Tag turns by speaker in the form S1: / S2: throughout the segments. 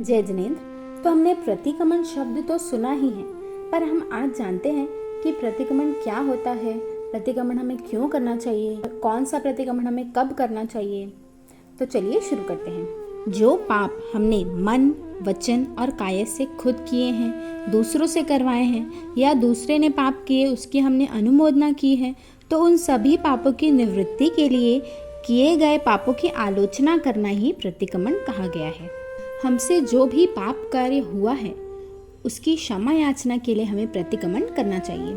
S1: जय जिनेंद्र। तो हमने प्रतिक्रमण शब्द तो सुना ही है, पर हम आज जानते हैं कि प्रतिक्रमण क्या होता है, प्रतिक्रमण हमें क्यों करना चाहिए, कौन सा प्रतिक्रमण हमें कब करना चाहिए। तो चलिए शुरू करते हैं। जो पाप हमने मन, वचन और काया से खुद किए हैं, दूसरों से करवाए हैं या दूसरे ने पाप किए उसकी हमने अनुमोदना की है, तो उन सभी पापों की निवृत्ति के लिए किए गए पापों की आलोचना करना ही प्रतिक्रमण कहा गया है। हमसे जो भी पाप कार्य हुआ है उसकी क्षमा याचना के लिए हमें प्रतिक्रमण करना चाहिए।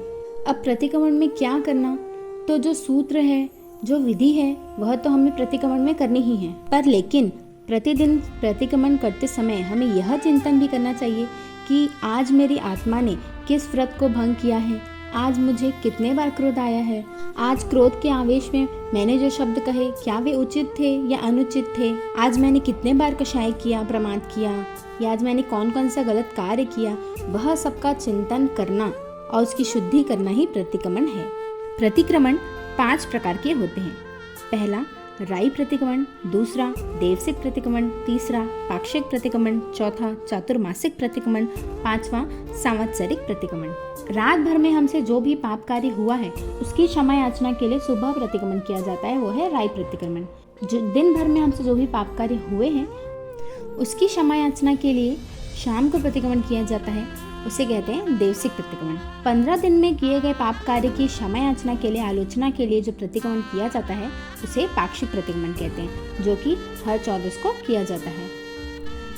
S1: अब प्रतिक्रमण में क्या करना, तो जो सूत्र है, जो विधि है, वह तो हमें प्रतिक्रमण में करनी ही है, पर लेकिन प्रतिदिन प्रतिक्रमण करते समय हमें यह चिंतन भी करना चाहिए कि आज मेरी आत्मा ने किस व्रत को भंग किया है, आज मुझे कितने बार क्रोध आया है, आज क्रोध के आवेश में मैंने जो शब्द कहे क्या वे उचित थे या अनुचित थे, आज मैंने कितने बार कषाय किया, प्रमाद किया, या आज मैंने कौन कौन सा गलत कार्य किया, वह सबका चिंतन करना और उसकी शुद्धि करना ही प्रतिक्रमण है। प्रतिक्रमण 5 प्रकार के होते हैं। पहला राई प्रतिक्रमण, दूसरा देवसिक प्रतिक्रमण, तीसरा पाक्षिक प्रतिक्रमण, चौथा चातुर्मासिक प्रतिक्रमण, पांचवा सांवत्सरिक प्रतिक्रमण। रात भर में हमसे जो भी पाप कार्य हुआ है उसकी क्षमा याचना के लिए सुबह प्रतिक्रमण किया जाता है, वो है राई प्रतिक्रमण। जो दिन भर में हमसे जो भी पाप कार्य हुए हैं उसकी क्षमा याचना के लिए शाम को प्रतिक्रमण किया जाता है, उसे कहते हैं देवसिक प्रतिक्रमण। 15 दिन में किए गए पाप कार्य की क्षमा याचना के लिए आलोचना के लिए जो प्रतिक्रमण किया जाता है उसे पाक्षिक प्रतिक्रमण कहते हैं, जो कि हर 14 को किया जाता है।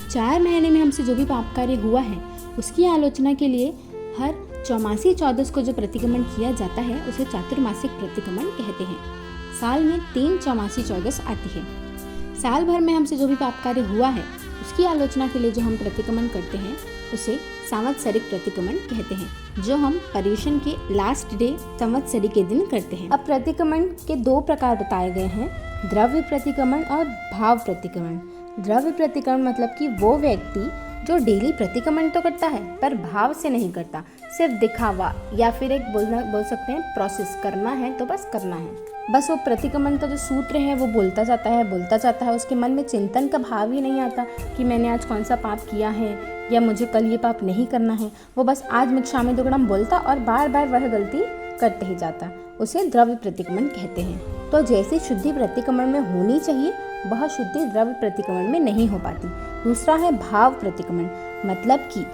S1: 4 महीने में हमसे जो भी पाप कार्य हुआ है उसकी आलोचना के लिए हर चौमासी 14 को जो प्रतिक्रमण किया जाता है उसे चातुर्मासिक प्रतिक्रमण कहते हैं। साल में 3 चौमासी 14 आती है। साल भर में हमसे जो भी पाप कार्य हुआ है उसकी आलोचना के लिए जो हम प्रतिक्रमण करते हैं उसे सांवत्सरिक प्रतिक्रमण कहते हैं, जो हम पर्युषण के लास्ट डे संवत्सरी के दिन करते हैं। अब प्रतिक्रमण के 2 प्रकार बताए गए हैं, द्रव्य प्रतिक्रमण और भाव प्रतिक्रमण। द्रव्य प्रतिक्रमण मतलब कि वो व्यक्ति जो डेली प्रतिक्रमण तो करता है पर भाव से नहीं करता, सिर्फ दिखावा या फिर एक बोल सकते हैं प्रोसेस, करना है तो बस करना है। बस वो प्रतिक्रमण का जो सूत्र है वो बोलता जाता है, उसके मन में चिंतन का भाव ही नहीं आता कि मैंने आज कौन सा पाप किया है या मुझे कल ये पाप नहीं करना है। वो बस आज मिक्षामि दुक्कडम बोलता और बार बार वह गलती करते ही जाता, उसे द्रव्य प्रतिक्रमण कहते हैं। तो जैसी शुद्धि प्रतिक्रमण में होनी चाहिए वह शुद्धि द्रव्य प्रतिक्रमण में नहीं हो पाती। दूसरा है भाव प्रतिक्रमण, मतलब कि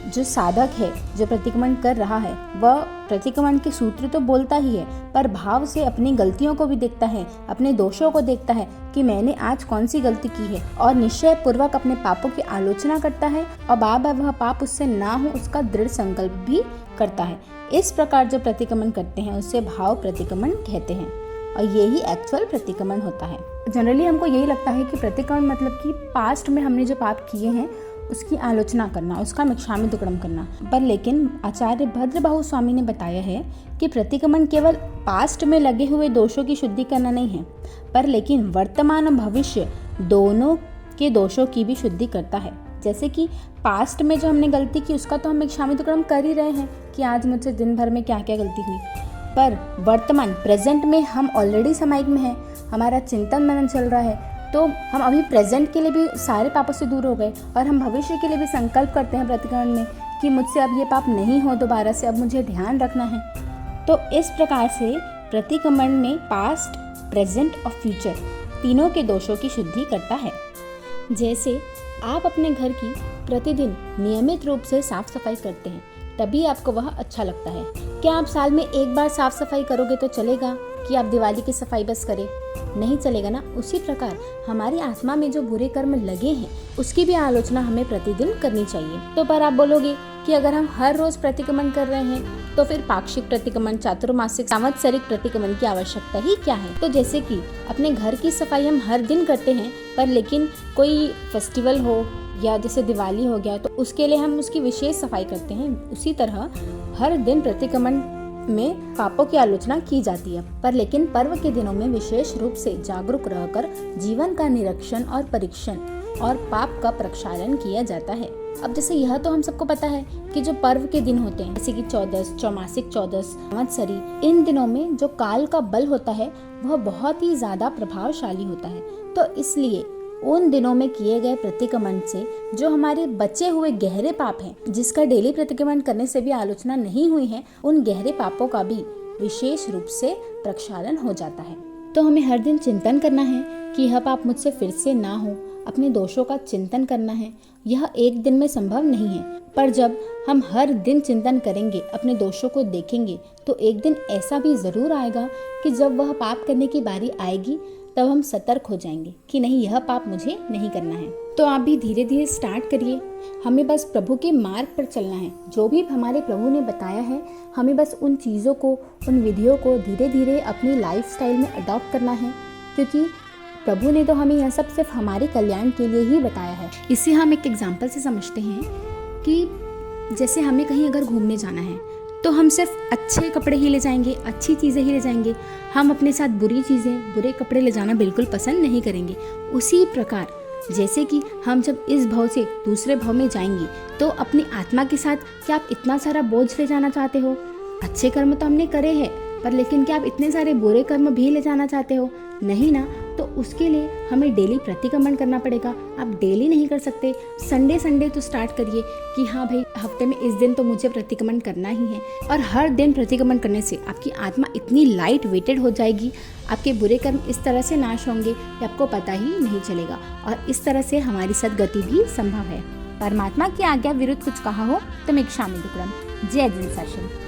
S1: जो साधक है, जो प्रतिक्रमण कर रहा है, वह प्रतिक्रमण के सूत्र तो बोलता ही है पर भाव से अपनी गलतियों को भी देखता है, अपने दोषों को देखता है कि मैंने आज कौन सी गलती की है, और निश्चय पूर्वक अपने पापों की आलोचना करता है और बार बार वह पाप उससे ना हो उसका दृढ़ संकल्प भी करता है। इस प्रकार जो प्रतिक्रमण करते हैं उसे भाव प्रतिक्रमण कहते हैं और यही एक्चुअल प्रतिक्रमण होता है। जनरली हमको यही लगता है कि प्रतिक्रमण मतलब कि पास्ट में हमने जो पाप किए हैं उसकी आलोचना करना, उसका मिक्षामि दुक्कडम करना, पर लेकिन आचार्य भद्रबाहु स्वामी ने बताया है कि प्रतिक्रमण केवल पास्ट में लगे हुए दोषों की शुद्धि करना नहीं है, पर लेकिन वर्तमान और भविष्य दोनों के दोषों की भी शुद्धि करता है। जैसे कि पास्ट में जो हमने गलती की उसका तो हम मिक्षामि दुक्कडम कर ही रहे हैं कि आज मुझसे दिन भर में क्या क्या गलती हुई, पर वर्तमान प्रेजेंट में हम ऑलरेडी समाइक में हैं, हमारा चिंतन मनन चल रहा है, तो हम अभी प्रेजेंट के लिए भी सारे पापों से दूर हो गए और हम भविष्य के लिए भी संकल्प करते हैं प्रतिक्रमण में कि मुझसे अब ये पाप नहीं हो दोबारा से, अब मुझे ध्यान रखना है। तो इस प्रकार से प्रतिक्रमण में पास्ट, प्रेजेंट और फ्यूचर तीनों के दोषों की शुद्धि करता है। जैसे आप अपने घर की प्रतिदिन नियमित रूप से साफ सफाई करते हैं तभी आपको वह अच्छा लगता है। क्या आप साल में एक बार साफ सफाई करोगे तो चलेगा कि आप दिवाली की सफाई बस करें? नहीं चलेगा ना। उसी प्रकार हमारी आत्मा में जो बुरे कर्म लगे हैं उसकी भी आलोचना हमें प्रतिदिन करनी चाहिए। तो पर आप बोलोगे कि अगर हम हर रोज प्रतिक्रमण कर रहे हैं तो फिर पाक्षिक प्रतिक्रमण, चातुर्मासिक, सांवत्सरिक प्रतिक्रमण की आवश्यकता ही क्या है? तो जैसे कि अपने घर की सफाई हम हर दिन करते हैं, पर लेकिन कोई फेस्टिवल हो या जैसे दिवाली हो गया तो उसके लिए हम उसकी विशेष सफाई करते हैं, उसी तरह हर दिन प्रतिक्रमण में पापों की आलोचना की जाती है, पर लेकिन पर्व के दिनों में विशेष रूप से जागरूक रहकर जीवन का निरीक्षण और परीक्षण और पाप का प्रक्षालन किया जाता है। अब जैसे यह तो हम सबको पता है कि जो पर्व के दिन होते हैं जैसे कि 14, चौमासिक 14, संवत्सरी, इन दिनों में जो काल का बल होता है वह बहुत ही ज्यादा प्रभावशाली होता है, तो इसलिए उन दिनों में किए गए प्रतिक्रमण से जो हमारे बचे हुए गहरे पाप हैं, जिसका डेली प्रतिक्रमण करने से भी आलोचना नहीं हुई है, उन गहरे पापों का भी विशेष रूप से प्रक्षालन हो जाता है। तो हमें हर दिन चिंतन करना है कि यह पाप मुझसे फिर से ना हो, अपने दोषों का चिंतन करना है। यह एक दिन में संभव नहीं है, पर जब हम हर दिन चिंतन करेंगे, अपने दोषों को देखेंगे, तो एक दिन ऐसा भी ज़रूर आएगा कि जब वह पाप करने की बारी आएगी तब हम सतर्क हो जाएंगे कि नहीं, यह पाप मुझे नहीं करना है। तो आप भी धीरे धीरे स्टार्ट करिए। हमें बस प्रभु के मार्ग पर चलना है। जो भी हमारे प्रभु ने बताया है, हमें बस उन चीज़ों को, उन विधियों को धीरे धीरे अपनी लाइफस्टाइल में अडॉप्ट करना है, क्योंकि प्रभु ने तो हमें यह सब सिर्फ हमारे कल्याण के लिए ही बताया है। इसे हम एक एग्जाम्पल से समझते हैं कि जैसे हमें कहीं अगर घूमने जाना है तो हम सिर्फ अच्छे कपड़े ही ले जाएंगे, अच्छी चीज़ें ही ले जाएंगे। हम अपने साथ बुरी चीज़ें, बुरे कपड़े ले जाना बिल्कुल पसंद नहीं करेंगे। उसी प्रकार जैसे कि हम जब इस भाव से दूसरे भाव में जाएंगे तो अपनी आत्मा के साथ क्या आप इतना सारा बोझ ले जाना चाहते हो? अच्छे कर्म तो हमने करे हैं, पर लेकिन क्या आप इतने सारे बुरे कर्म भी ले जाना चाहते हो? नहीं ना। तो उसके लिए हमें डेली प्रतिक्रमण करना पड़ेगा। आप डेली नहीं कर सकते, संडे संडे तो स्टार्ट करिए कि हाँ भाई, हफ्ते में इस दिन तो मुझे प्रतिक्रमण करना ही है। और हर दिन प्रतिक्रमण करने से आपकी आत्मा इतनी लाइट वेटेड हो जाएगी, आपके बुरे कर्म इस तरह से नाश होंगे कि आपको पता ही नहीं चलेगा। और इस तरह से हमारी सदगति भी संभव है। परमात्मा की आज्ञा विरुद्ध कुछ कहा हो तो मैं क्षामि दुक्रम। जय जिन सशम।